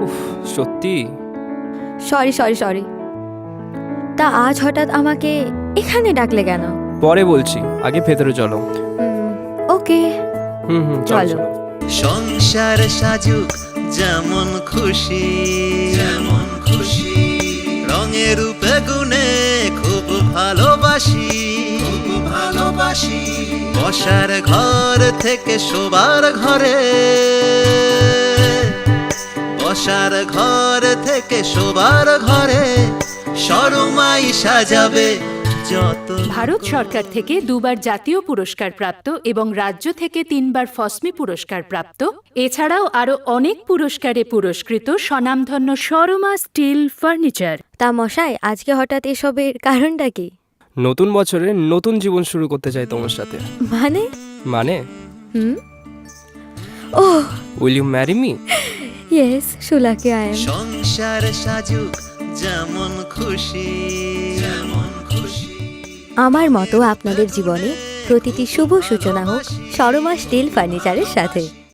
উফ, সত্যি sorry sorry sorry. তা আজ হঠাৎ আমাকে এখানে ডাকলে কেন? পরে বলছি, আগে ভেতরে চলো। ওকে, চলো চলো। সংসার সাজুক যেমন খুশি, যেমন খুশি, রঙে রূপে গুণে খুব ভালোবাসি, খুব ভালোবাসি। বসার ঘর থেকে শোবার ঘরে, বসার ঘর থেকে শোবার ঘরে শরমাই সাজাবে যত। ভারত সরকার থেকে 2বার জাতীয় পুরস্কার প্রাপ্ত এবং রাজ্য থেকে 3বার ফসমি পুরস্কার প্রাপ্ত, এছাড়াও আরও অনেক পুরস্কারে পুরস্কৃত স্বনামধন্য শর্মা স্টিল ফার্নিচার। তা মশাই, আজকে হঠাৎ এসবের কারণটা কি? নতুন বছরে নতুন জীবন শুরু করতে চাই তোমার সাথে। মানে? মানে ও will you marry me? Yes, সুলাকে আই এম। সংসার সাজুক যেমন খুশি, যেমন খুশি। আমার মতো আপনাদের জীবনে প্রতিটি শুভ সূচনা হোক শর্মা স্টিল ফার্নিচারের সাথে।